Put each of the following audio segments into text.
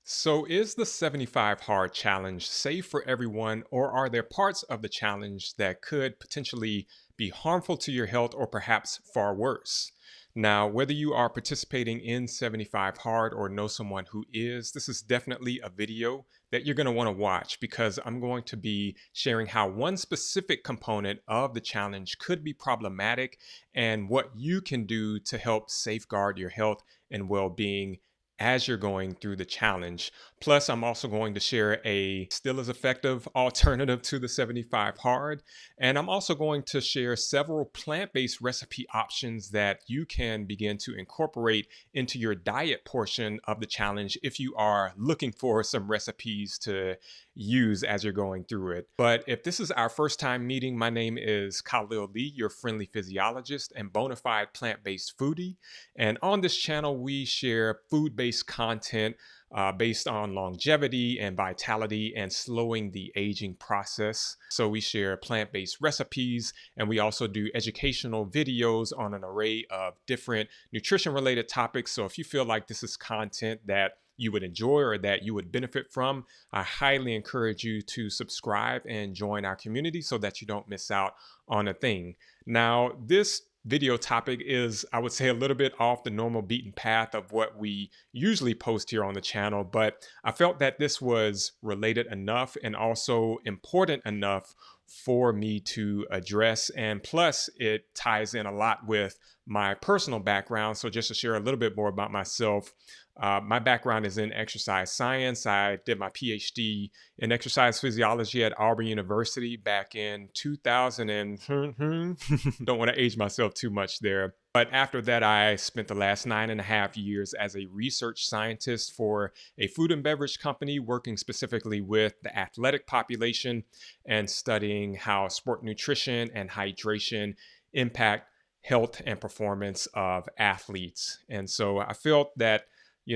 So, is the 75 hard challenge safe for everyone, or are there parts of the challenge that could potentially be harmful to your health or perhaps far worse? Now, whether you are participating in 75 hard or know someone who is, this is definitely a video that you're going to want to watch because I'm going to be sharing how one specific component of the challenge could be problematic and what you can do to help safeguard your health and well being as you're going through the challenge. Plus, I'm also going to share a still as effective alternative to the 75 hard. And I'm also going to share several plant based recipe options that you can begin to incorporate into your diet portion of the challenge if you are looking for some recipes to use as you're going through it. But if this is our first time meeting, my name is Khalil Lee, your friendly physiologist and bona fide plant based foodie. And on this channel, we share food based content based on longevity and vitality and slowing the aging process. So we share plant based recipes and we also do educational videos on an array of different nutrition related topics. So if you feel like this is content that you would enjoy or that you would benefit from, I highly encourage you to subscribe and join our community so that you don't miss out on a thing. Now, this video topic is, I would say, a little bit off the normal beaten path of what we usually post here on the channel, but I felt that this was related enough and also important enough for me to address. And plus, it ties in a lot with my personal background. So, just to share a little bit more about myself, my background is in exercise science. I did my PhD in exercise physiology at Auburn University back in 2000 and don't want to age myself too much there. But after that, I spent the last 9.5 years as a research scientist for a food and beverage company working specifically with the athletic population and studying how sport nutrition and hydration impact health and performance of athletes. And so I felt that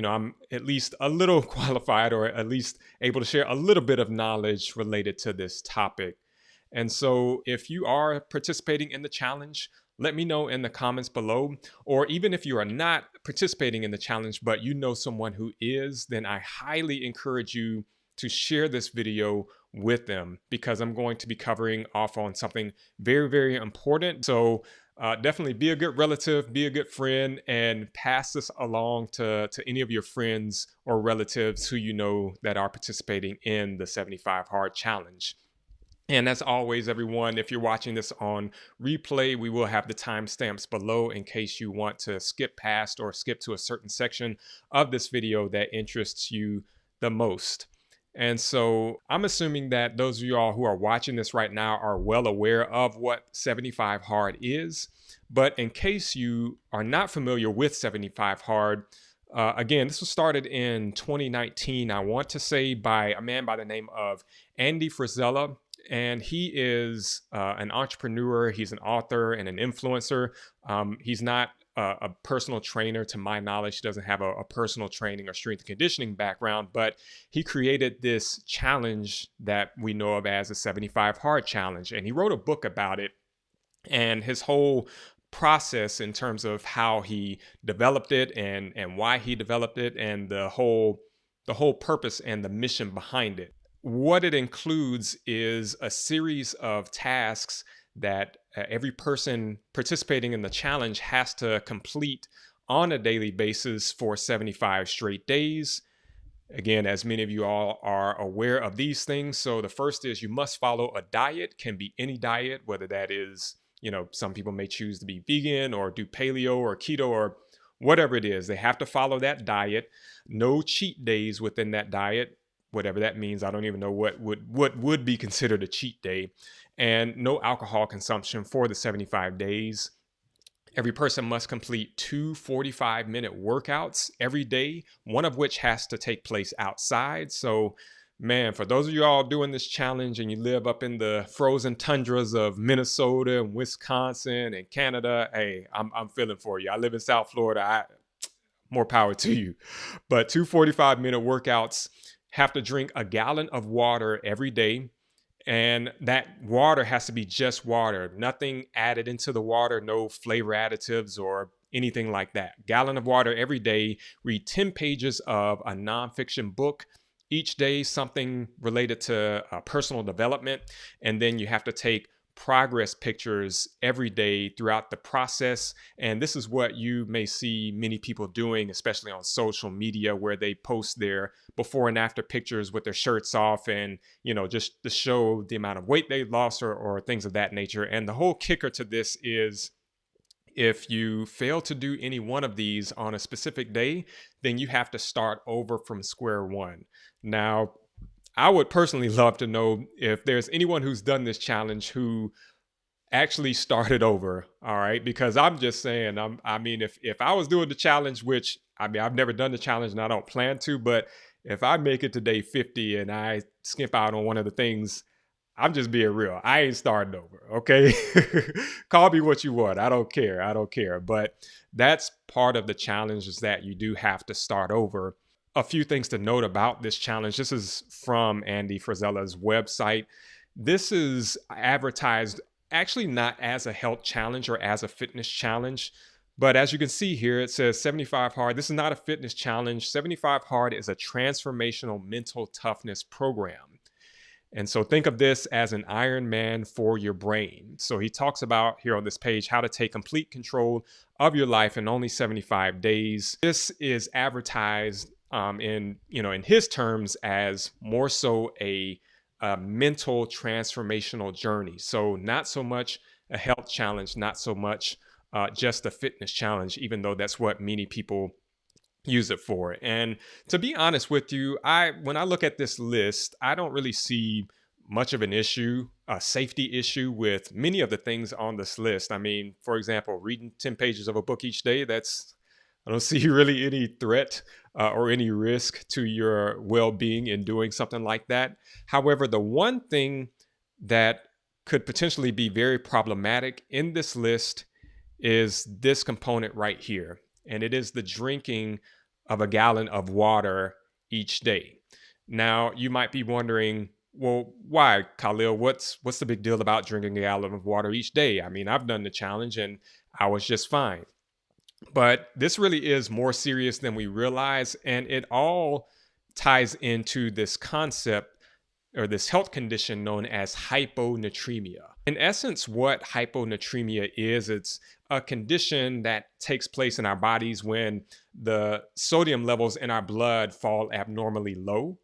I'm at least a little qualified or at least able to share a little bit of knowledge related to this topic. And so if you are participating in the challenge, let me know in the comments below. Or even if you are not participating in the challenge, but you know someone who is, then I highly encourage you to share this video with them because I'm going to be covering off on something very, very important. So definitely be a good relative, be a good friend, and pass this along to any of your friends or relatives who you know that are participating in the 75 Hard Challenge. And as always, everyone, if you're watching this on replay, we will have the timestamps below in case you want to skip past or skip to a certain section of this video that interests you the most. And so I'm assuming that those of you all who are watching this right now are well aware of what 75 Hard is. But in case you are not familiar with 75 Hard, again, this was started in 2019, I want to say, by a man by the name of Andy Frisella. And he is an entrepreneur, he's an author and an influencer. He's not a personal trainer, to my knowledge. He doesn't have a personal training or strength and conditioning background, but he created this challenge that we know of as the 75 Hard Challenge. And he wrote a book about it. And his whole process in terms of how he developed it and why he developed it and the whole purpose and the mission behind it. What it includes is a series of tasks that every person participating in the challenge has to complete on a daily basis for 75 straight days. Again, as many of you all are aware of these things. So the first is you must follow a diet, can be any diet, whether that is, some people may choose to be vegan or do paleo or keto or whatever it is. They have to follow that diet. No cheat days within that diet, whatever that means. I don't even know what would be considered a cheat day. And no alcohol consumption for the 75 days. Every person must complete 2 45-minute workouts every day, one of which has to take place outside. So, man, for those of you all doing this challenge and you live up in the frozen tundras of Minnesota and Wisconsin and Canada, hey, I'm feeling for you. I live in South Florida. More power to you. But 2 45-minute workouts, have to drink a gallon of water every day. And that water has to be just water, nothing added into the water, no flavor additives or anything like that. Gallon of water every day. Read 10 pages of a nonfiction book each day, something related to personal development. And then you have to take progress pictures every day throughout the process. And this is what you may see many people doing, especially on social media, where they post their before and after pictures with their shirts off and, just to show the amount of weight they lost or things of that nature. And the whole kicker to this is, if you fail to do any one of these on a specific day, then you have to start over from square one. Now, I would personally love to know if there's anyone who's done this challenge who actually started over. All right. Because I'm just saying, if I was doing the challenge, which I've never done the challenge and I don't plan to, but if I make it to day 50 and I skimp out on one of the things, I'm just being real. I ain't starting over. Okay. Call me what you want. I don't care. But that's part of the challenge, is that you do have to start over. A few things to note about this challenge. This is from Andy Frisella's website. This is advertised actually not as a health challenge or as a fitness challenge, but as you can see here, it says 75 Hard. This is not a fitness challenge. 75 Hard is a transformational mental toughness program. And so think of this as an Ironman for your brain. So he talks about here on this page how to take complete control of your life in only 75 days. This is advertised in his terms as more so a mental transformational journey. So not so much a health challenge, not so much just a fitness challenge, even though that's what many people use it for. And to be honest with you, when I look at this list, I don't really see much of an issue, a safety issue with many of the things on this list. I mean, for example, reading 10 pages of a book each day, I don't see really any threat or any risk to your well-being in doing something like that. However, the one thing that could potentially be very problematic in this list is this component right here. And it is the drinking of a gallon of water each day. Now, you might be wondering, well, why, Khalil? What's the big deal about drinking a gallon of water each day? I mean, I've done the challenge and I was just fine. But this really is more serious than we realize. And it all ties into this concept or this health condition known as hyponatremia. In essence, what hyponatremia is, it's a condition that takes place in our bodies when the sodium levels in our blood fall abnormally low,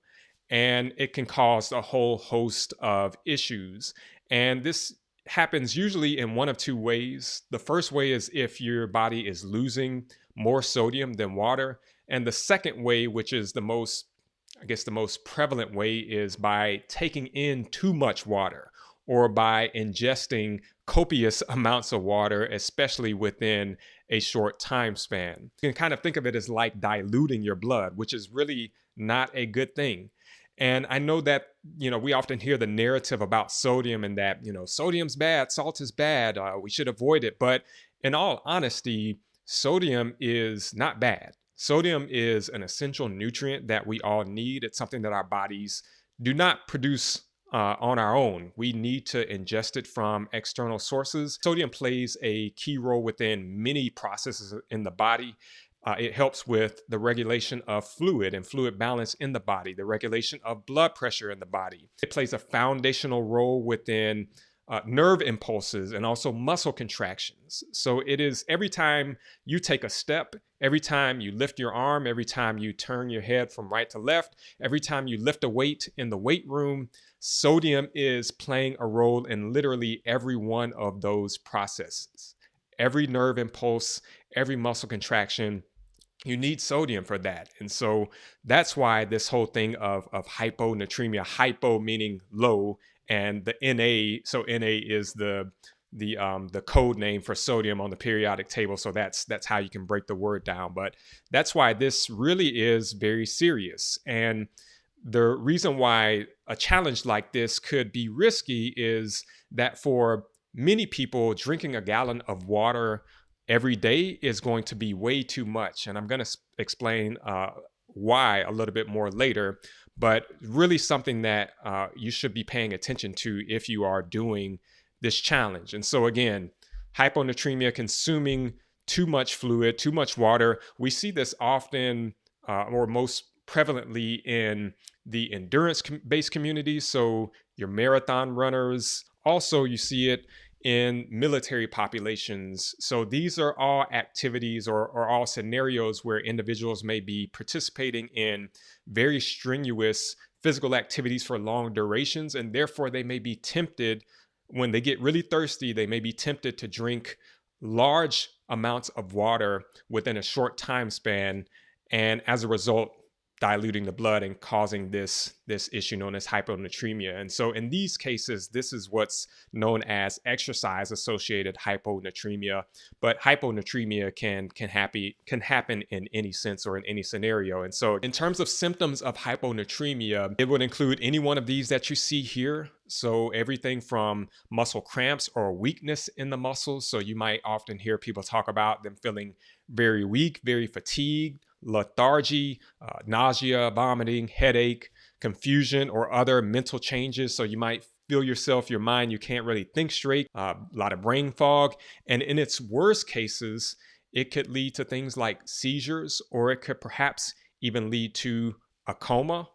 and it can cause a whole host of issues. And this happens usually in one of two ways. The first way is if your body is losing more sodium than water. And the second way, which is the most prevalent way, is by taking in too much water or by ingesting copious amounts of water, especially within a short time span. You can kind of think of it as like diluting your blood, which is really not a good thing. And I know that, we often hear the narrative about sodium and that, sodium's bad, salt is bad, we should avoid it. But in all honesty, sodium is not bad. Sodium is an essential nutrient that we all need. It's something that our bodies do not produce on our own. We need to ingest it from external sources. Sodium plays a key role within many processes in the body. It helps with the regulation of fluid and fluid balance in the body, the regulation of blood pressure in the body. It plays a foundational role within nerve impulses and also muscle contractions. So it is every time you take a step, every time you lift your arm, every time you turn your head from right to left, every time you lift a weight in the weight room, sodium is playing a role in literally every one of those processes. Every nerve impulse, every muscle contraction, you need sodium for that. And so that's why this whole thing of hyponatremia, hypo meaning low, and the Na, so Na is the code name for sodium on the periodic table. So that's how you can break the word down. But that's why this really is very serious. And the reason why a challenge like this could be risky is that for many people, drinking a gallon of water every day is going to be way too much. And I'm going to explain why a little bit more later, but really something that you should be paying attention to if you are doing this challenge. And so again, hyponatremia, consuming too much fluid, too much water. We see this often or most prevalently in the endurance based communities. So, your marathon runners. Also, you see it in military populations. So, these are all activities or all scenarios where individuals may be participating in very strenuous physical activities for long durations, and therefore they may be tempted when they get really thirsty, they may be tempted to drink large amounts of water within a short time span, and as a result diluting the blood and causing this issue known as hyponatremia. And so in these cases, this is what's known as exercise associated hyponatremia. But hyponatremia can happen in any sense or in any scenario. And so in terms of symptoms of hyponatremia, it would include any one of these that you see here. So everything from muscle cramps or weakness in the muscles. So you might often hear people talk about them feeling very weak, very fatigued, lethargy, nausea, vomiting, headache, confusion, or other mental changes. So you might feel your mind, you can't really think straight, a lot of brain fog. And in its worst cases, it could lead to things like seizures, or it could perhaps even lead to a coma.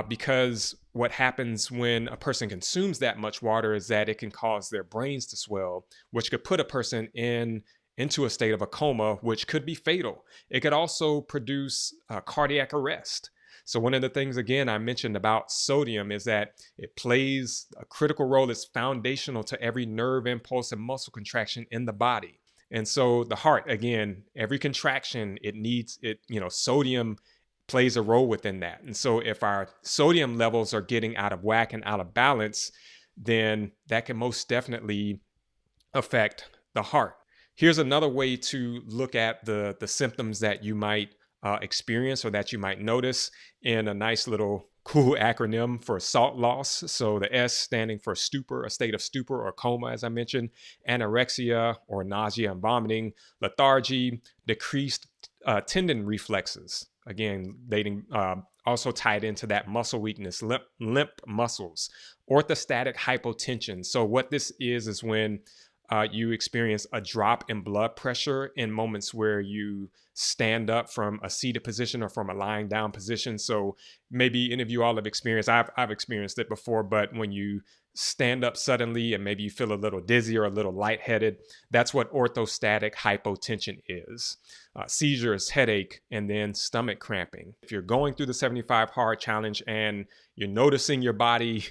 Because what happens when a person consumes that much water is that it can cause their brains to swell, which could put a person into a state of a coma, which could be fatal. It could also produce cardiac arrest. So one of the things, again, I mentioned about sodium is that it plays a critical role. It's foundational to every nerve impulse and muscle contraction in the body. And so the heart, again, every contraction, it needs it, sodium plays a role within that. And so if our sodium levels are getting out of whack and out of balance, then that can most definitely affect the heart. Here's another way to look at the symptoms that you might experience or that you might notice in a nice little cool acronym for salt loss. So the S standing for stupor, a state of stupor or coma, as I mentioned, anorexia or nausea and vomiting, lethargy, decreased tendon reflexes. Again, dating also tied into that muscle weakness, limp muscles, orthostatic hypotension. So what this is when you experience a drop in blood pressure in moments where you stand up from a seated position or from a lying down position. So maybe any of you all have experienced, I've experienced it before, but when you stand up suddenly and maybe you feel a little dizzy or a little lightheaded, that's what orthostatic hypotension is. Seizures, headache, and then stomach cramping. If you're going through the 75 hard challenge and you're noticing your body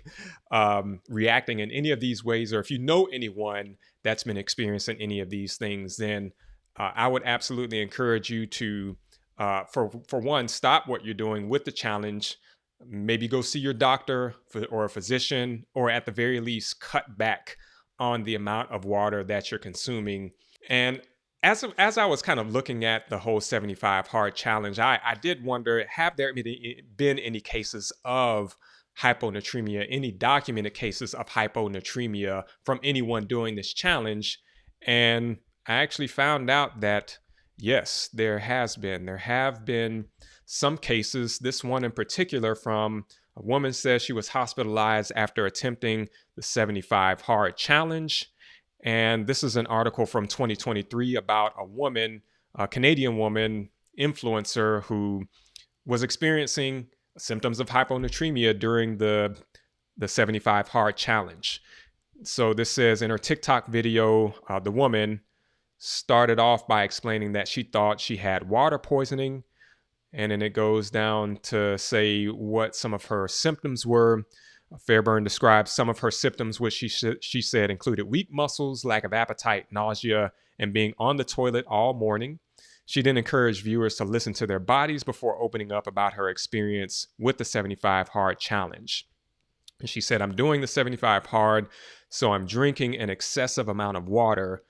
reacting in any of these ways, or if you know anyone that's been experiencing any of these things, then I would absolutely encourage you to, for one, stop what you're doing with the challenge. Maybe go see your doctor or a physician, or at the very least, cut back on the amount of water that you're consuming. And as I was kind of looking at the whole 75 hard challenge, I did wonder, have there been any cases of hyponatremia, any documented cases of hyponatremia from anyone doing this challenge? And I actually found out that yes, there have been some cases. This one in particular, from a woman says she was hospitalized after attempting the 75 hard challenge. And this is an article from 2023 about a woman, a Canadian woman influencer, who was experiencing symptoms of hyponatremia during the 75 hard challenge. So this says in her TikTok video, the woman started off by explaining that she thought she had water poisoning. And then it goes down to say what some of her symptoms were. Fairburn describes some of her symptoms, which she said included weak muscles, lack of appetite, nausea, and being on the toilet all morning. She then encouraged viewers to listen to their bodies before opening up about her experience with the 75 hard challenge. And she said, "I'm doing the 75 hard, so I'm drinking an excessive amount of water.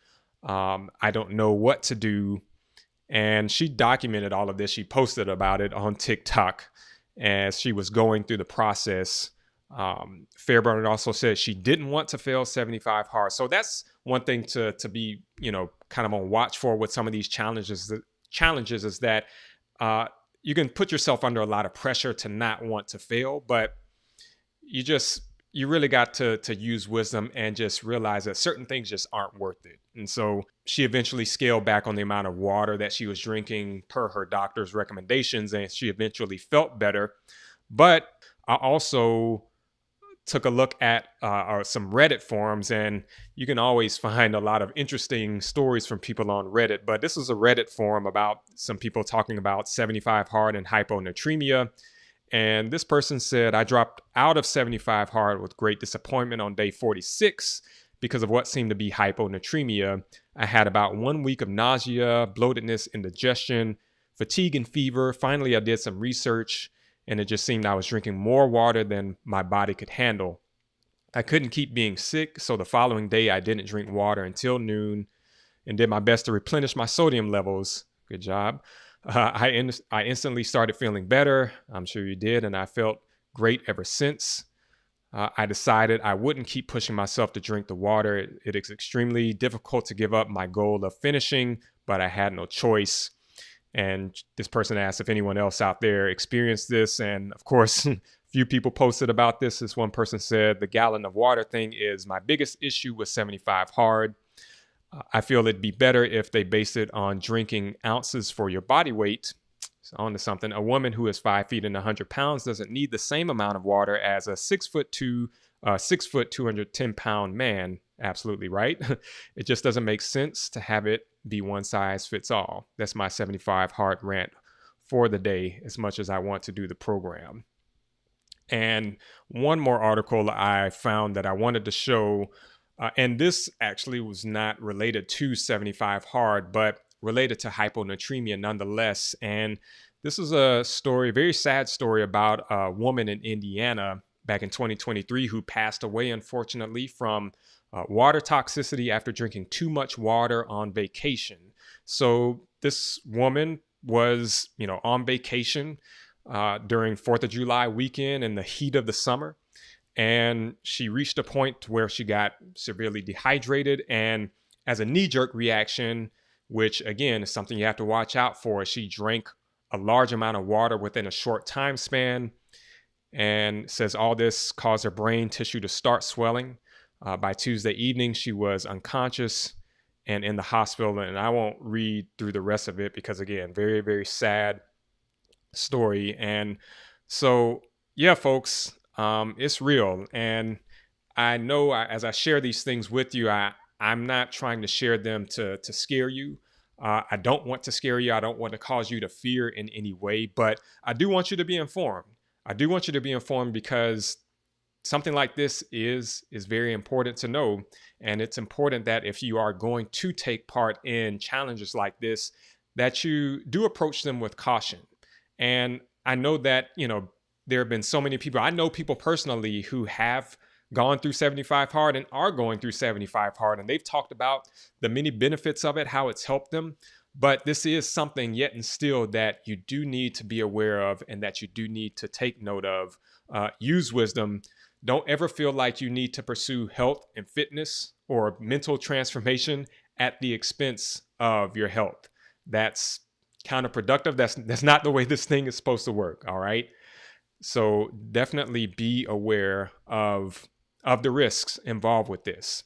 I don't know what to do." And she documented all of this. She posted about it on TikTok as she was going through the process. Fairburn also said she didn't want to fail 75 hard. So that's one thing to be, kind of on watch for with some of these challenges. The challenges is that you can put yourself under a lot of pressure to not want to fail, but you just you really got to use wisdom and just realize that certain things just aren't worth it. And so she eventually scaled back on the amount of water that she was drinking per her doctor's recommendations, and she eventually felt better. But I also took a look at some Reddit forums, and you can always find a lot of interesting stories from people on Reddit. But this is a Reddit forum about some people talking about 75 hard and hyponatremia. And this person said, I dropped out of 75 hard with great disappointment on day 46 because of what seemed to be hyponatremia. I had about 1 week of nausea, bloatedness, indigestion, fatigue, and fever. Finally, I did some research, and it just seemed I was drinking more water than my body could handle. I couldn't keep being sick, so the following day I didn't drink water until noon and did my best to replenish my sodium levels. Good job. I instantly started feeling better. I'm sure you did, and I felt great ever since. I decided I wouldn't keep pushing myself to drink the water. It is extremely difficult to give up my goal of finishing, but I had no choice. And this person asked if anyone else out there experienced this. And of course, few people posted about this. This one person said, the gallon of water thing is my biggest issue with 75 hard. I feel it'd be better if they based it on drinking ounces for your body weight. It's on to something. A woman who is 5 feet and 100 pounds doesn't need the same amount of water as a 6'2", 210 pound man. Absolutely right. It just doesn't make sense to have it be one size fits all. That's my 75 hard rant for the day, as much as I want to do the program. And one more article I found that I wanted to show, and this actually was not related to 75 hard, but related to hyponatremia nonetheless. And this is a story, a very sad story about a woman in Indiana back in 2023 who passed away, unfortunately, from water toxicity after drinking too much water on vacation. So this woman was, on vacation during 4th of July weekend in the heat of the summer. And she reached a point where she got severely dehydrated. And as a knee-jerk reaction, which again is something you have to watch out for, she drank a large amount of water within a short time span. And says all this caused her brain tissue to start swelling. By Tuesday evening, she was unconscious and in the hospital. And I won't read through the rest of it because, again, very, very sad story. And so, yeah, folks, it's real. And I know as I share these things with you, I'm not trying to share them to scare you. I don't want to scare you. I don't want to cause you to fear in any way, but I do want you to be informed. I do want you to be informed because something like this is very important to know. And it's important that if you are going to take part in challenges like this, that you do approach them with caution. And I know that, there have been so many people. I know people personally who have gone through 75 hard and are going through 75 hard. And they've talked about the many benefits of it, how it's helped them. But this is something yet and still that you do need to be aware of and that you do need to take note of. Use wisdom. Don't ever feel like you need to pursue health and fitness or mental transformation at the expense of your health. That's counterproductive. That's not the way this thing is supposed to work. All right. So definitely be aware of the risks involved with this.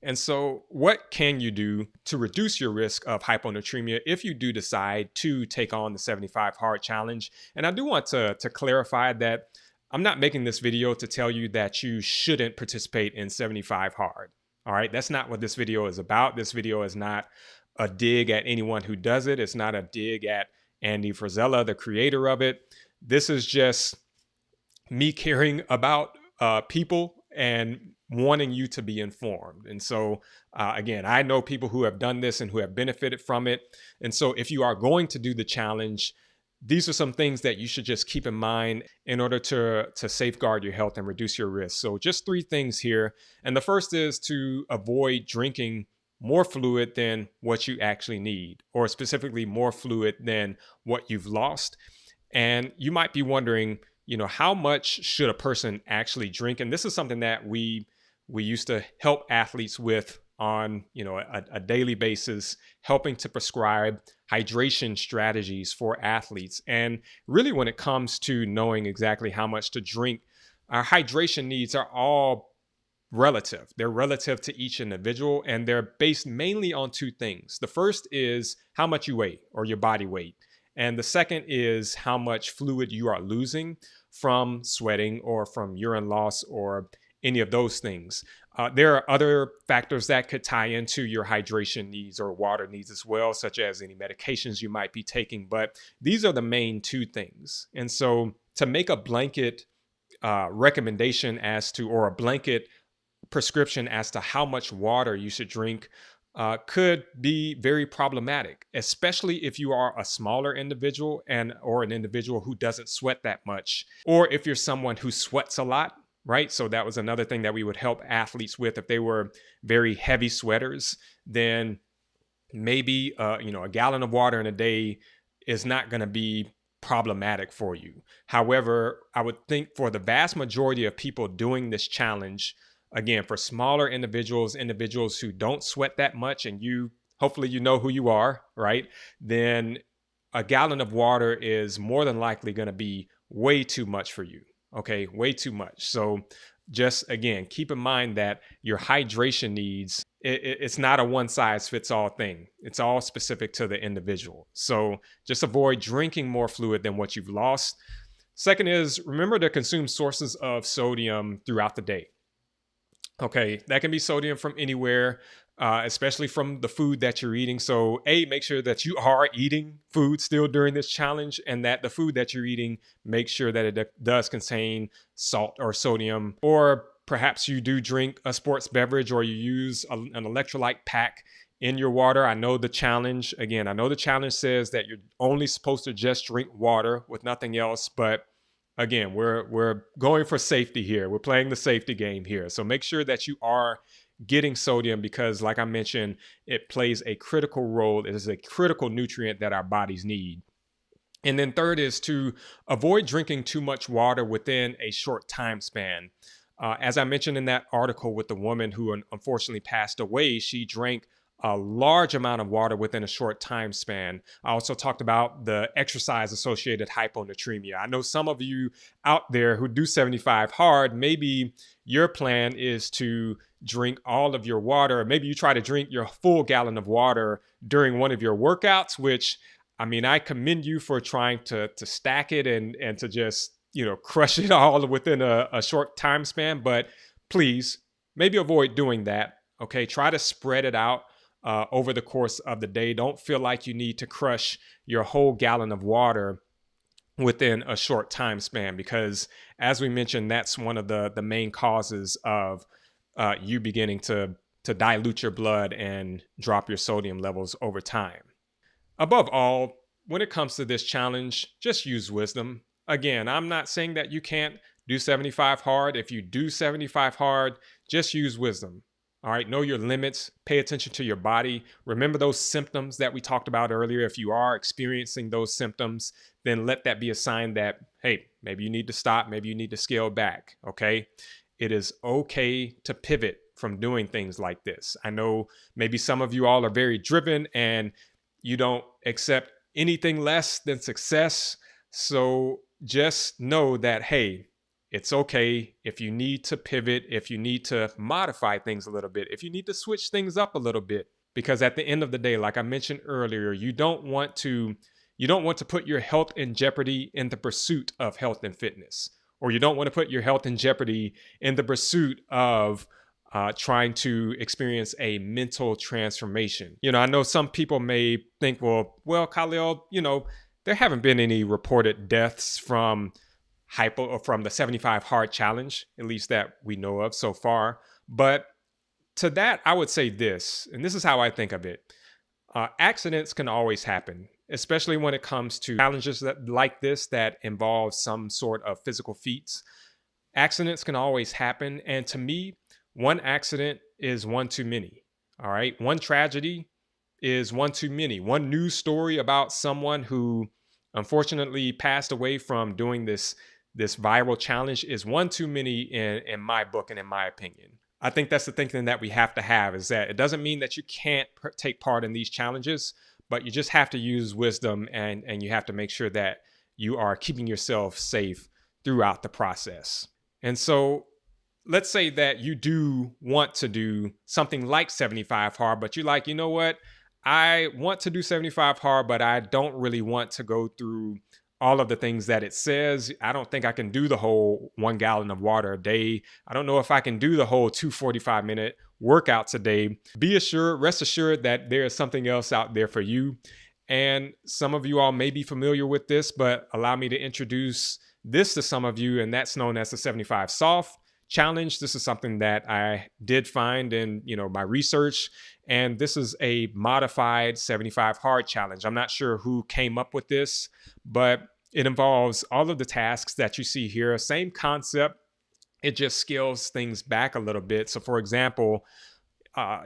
And so what can you do to reduce your risk of hyponatremia if you do decide to take on the 75 hard challenge? And I do want to clarify that I'm not making this video to tell you that you shouldn't participate in 75 hard. All right. That's not what this video is about. This video is not a dig at anyone who does it. It's not a dig at Andy Frisella, the creator of it. This is just me caring about people and wanting you to be informed. And so, again, I know people who have done this and who have benefited from it. And so if you are going to do the challenge, these are some things that you should just keep in mind in order to safeguard your health and reduce your risk. So just 3 things here. And the first is to avoid drinking more fluid than what you actually need, or specifically more fluid than what you've lost. And you might be wondering, how much should a person actually drink? And this is something that we used to help athletes with on, a daily basis, helping to prescribe hydration strategies for athletes. And really, when it comes to knowing exactly how much to drink, Our hydration needs are all relative. They're relative to each individual, and they're based mainly on two things. The first is how much you weigh, or your body weight. And the second is how much fluid you are losing from sweating or from urine loss or any of those things. There are other factors that could tie into your hydration needs or water needs as well, such as any medications you might be taking. But these are the main two things. And so to make a blanket recommendation as to, or a blanket prescription as to how much water you should drink could be very problematic, especially if you are a smaller individual and or an individual who doesn't sweat that much, or if you're someone who sweats a lot, right? So that was another thing that we would help athletes with. If they were very heavy sweaters, then maybe a gallon of water in a day is not going to be problematic for you. However, I would think for the vast majority of people doing this challenge, again, for smaller individuals who don't sweat that much, and you hopefully you know who you are, right? Then a gallon of water is more than likely going to be way too much for you. Okay, way too much. So just again, keep in mind that your hydration needs, it's not a one size fits all thing. It's all specific to the individual. So just avoid drinking more fluid than what you've lost. Second is remember to consume sources of sodium throughout the day. Okay, that can be sodium from anywhere, especially from the food that you're eating. So, make sure that you are eating food still during this challenge, and that the food that you're eating, make sure that it does contain salt or sodium. Or perhaps you do drink a sports beverage, or you use an electrolyte pack in your water. I know the challenge says that you're only supposed to just drink water with nothing else, but again, we're going for safety here. We're playing the safety game here. So make sure that you are getting sodium because, like I mentioned, it plays a critical role. It is a critical nutrient that our bodies need. And then third is to avoid drinking too much water within a short time span. As I mentioned in that article with the woman who unfortunately passed away, she drank a large amount of water within a short time span. I also talked about the exercise associated hyponatremia. I know some of you out there who do 75 hard, maybe your plan is to drink all of your water. Maybe you try to drink your full gallon of water during one of your workouts, which I commend you for trying to stack it and to just, crush it all within a short time span. But please, maybe avoid doing that. Okay, try to spread it out over the course of the day. Don't feel like you need to crush your whole gallon of water within a short time span, because as we mentioned, that's one of the main causes of you beginning to dilute your blood and drop your sodium levels over time. Above all, when it comes to this challenge, just use wisdom. Again, I'm not saying that you can't do 75 hard. If you do 75 hard, just use wisdom. All right, know your limits, pay attention to your body. Remember those symptoms that we talked about earlier. If you are experiencing those symptoms, then let that be a sign that, hey, maybe you need to stop, maybe you need to scale back, okay? It is okay to pivot from doing things like this. I know maybe some of you all are very driven and you don't accept anything less than success. So just know that, hey, it's okay if you need to pivot, if you need to modify things a little bit, if you need to switch things up a little bit, because at the end of the day, like I mentioned earlier, you don't want to put your health in jeopardy in the pursuit of health and fitness, or you don't want to put your health in jeopardy in the pursuit of trying to experience a mental transformation. I know some people may think, well, Khalil, there haven't been any reported deaths from the 75 hard challenge, at least that we know of so far. But to that, I would say this, and this is how I think of it. Accidents can always happen, especially when it comes to challenges like this that involve some sort of physical feats. Accidents can always happen. And to me, one accident is one too many. All right. One tragedy is one too many. One news story about someone who unfortunately passed away from doing this viral challenge is one too many in my book and in my opinion. I think that's the thinking that we have to have, is that it doesn't mean that you can't take part in these challenges, but you just have to use wisdom and you have to make sure that you are keeping yourself safe throughout the process. And so let's say that you do want to do something like 75 hard, but you're like, you know what? I want to do 75 hard, but I don't really want to go through all of the things that it says. I don't think I can do the whole 1 gallon of water a day. I don't know if I can do the whole 2 45-minute workouts a day. Rest assured that there is something else out there for you. And some of you all may be familiar with this, but allow me to introduce this to some of you, and that's known as the 75 soft challenge. This is something that I did find in, my research, and this is a modified 75 hard challenge. I'm not sure who came up with this, but it involves all of the tasks that you see here. Same concept. It just scales things back a little bit. So for example,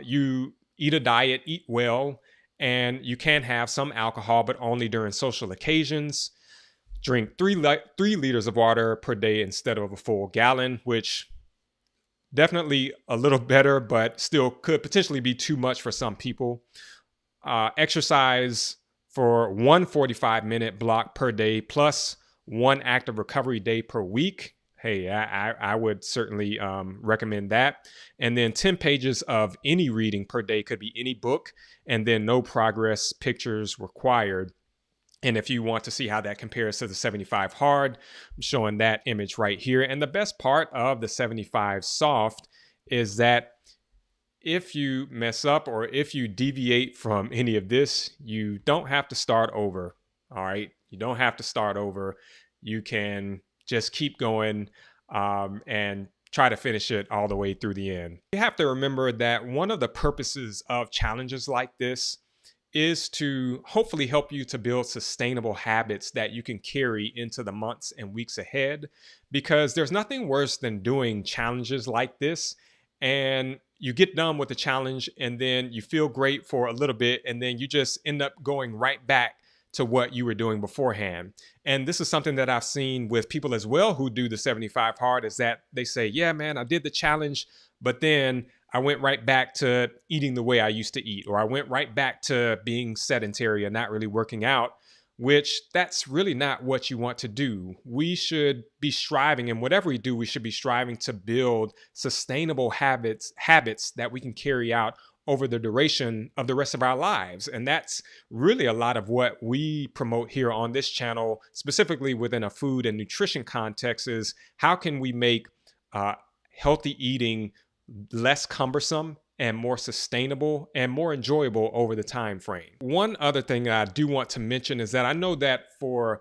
you eat a diet, eat well, and you can have some alcohol, but only during social occasions. Drink 3 liters of water per day instead of a full gallon, which definitely a little better, but still could potentially be too much for some people. Exercise for 1 45-minute block per day plus 1 active recovery day per week. Hey, I would certainly recommend that. And then 10 pages of any reading per day, could be any book, and then no progress pictures required. And if you want to see how that compares to the 75 hard, I'm showing that image right here. And the best part of the 75 soft is that if you mess up or if you deviate from any of this, you don't have to start over. All right. You don't have to start over. You can just keep going and try to finish it all the way through the end. You have to remember that one of the purposes of challenges like this is to hopefully help you to build sustainable habits that you can carry into the months and weeks ahead, because there's nothing worse than doing challenges like this and you get done with the challenge and then you feel great for a little bit and then you just end up going right back to what you were doing beforehand. And this is something that I've seen with people as well who do the 75 hard, is that they say, yeah, man, I did the challenge, but then I went right back to eating the way I used to eat, or I went right back to being sedentary and not really working out, which that's really not what you want to do. We should be striving, and whatever we do, we should be striving to build sustainable habits that we can carry out over the duration of the rest of our lives. And that's really a lot of what we promote here on this channel, specifically within a food and nutrition context, is how can we make healthy eating less cumbersome and more sustainable and more enjoyable over the time frame. One other thing that I do want to mention is that I know that for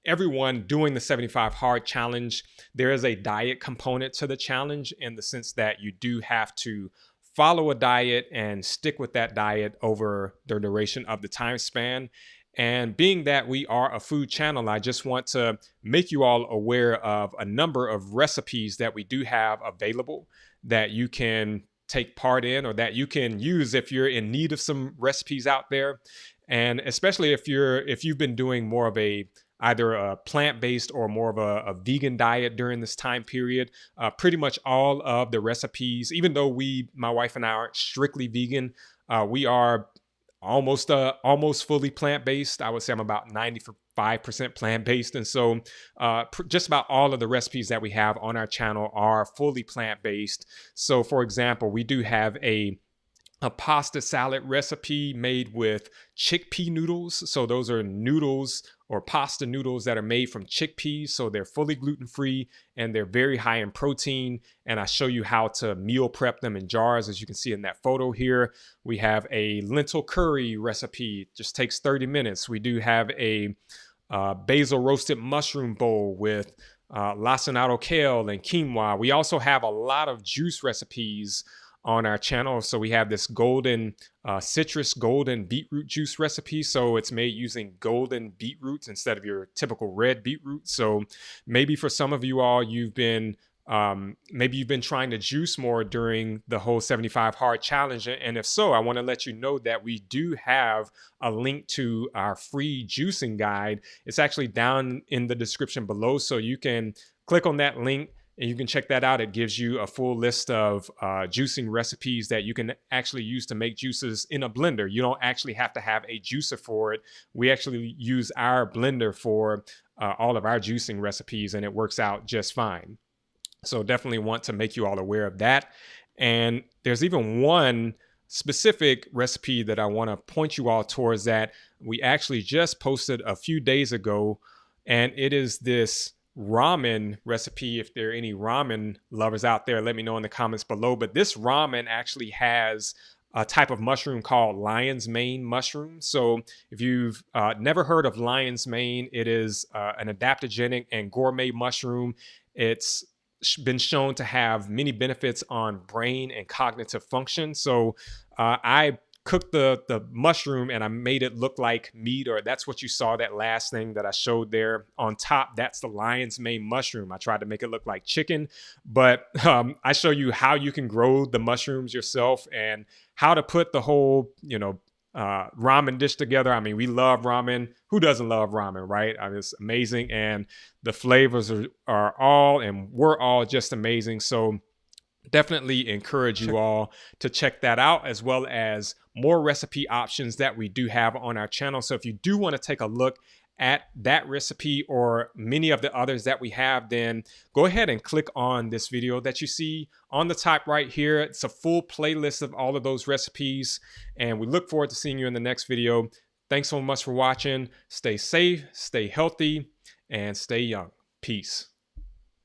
everyone doing the 75 hard challenge, there is a diet component to the challenge, in the sense that you do have to follow a diet and stick with that diet over the duration of the time span. And being that we are a food channel, I just want to make you all aware of a number of recipes that we do have available that you can take part in, or that you can use if you're in need of some recipes out there. And especially if you've been doing more of either a plant-based or more of a vegan diet during this time period, pretty much all of the recipes, even though my wife and I aren't strictly vegan, we are almost fully plant-based. I would say I'm about 95% plant-based. And so just about all of the recipes that we have on our channel are fully plant-based. So for example, we do have a pasta salad recipe made with chickpea noodles. So those are noodles or pasta noodles that are made from chickpeas. So they're fully gluten-free and they're very high in protein. And I show you how to meal prep them in jars, as you can see in that photo here. We have a lentil curry recipe, it just takes 30 minutes. We do have a basil roasted mushroom bowl with lacinato kale and quinoa. We also have a lot of juice recipes on our channel. So we have this citrus golden beetroot juice recipe. So it's made using golden beetroots instead of your typical red beetroot. So maybe for some of you all, you've been trying to juice more during the whole 75 hard challenge. And if so, I want to let you know that we do have a link to our free juicing guide. It's actually down in the description below. So you can click on that link and you can check that out. It gives you a full list of juicing recipes that you can actually use to make juices in a blender. You don't actually have to have a juicer for it. We actually use our blender for all of our juicing recipes, and it works out just fine. So definitely want to make you all aware of that. And there's even one specific recipe that I want to point you all towards that we actually just posted a few days ago. And it is this ramen recipe. If there are any ramen lovers out there, let me know in the comments below. But this ramen actually has a type of mushroom called lion's mane mushroom. So if you've never heard of lion's mane, it is an adaptogenic and gourmet mushroom. It's been shown to have many benefits on brain and cognitive function. So I cooked the mushroom and I made it look like meat, or that's what you saw, that last thing that I showed there on top. That's the lion's mane mushroom. I tried to make it look like chicken, but I show you how you can grow the mushrooms yourself and how to put the whole, ramen dish together. I mean, we love ramen. Who doesn't love ramen, right? I mean, it's amazing. And the flavors are all, and we're all just amazing. So definitely encourage you all to check that out, as well as more recipe options that we do have on our channel. So if you do want to take a look at that recipe or many of the others that we have, then go ahead and click on this video that you see on the top right here. It's a full playlist of all of those recipes, and we look forward to seeing you in the next video. Thanks so much for watching. Stay safe, stay healthy, and stay young. Peace.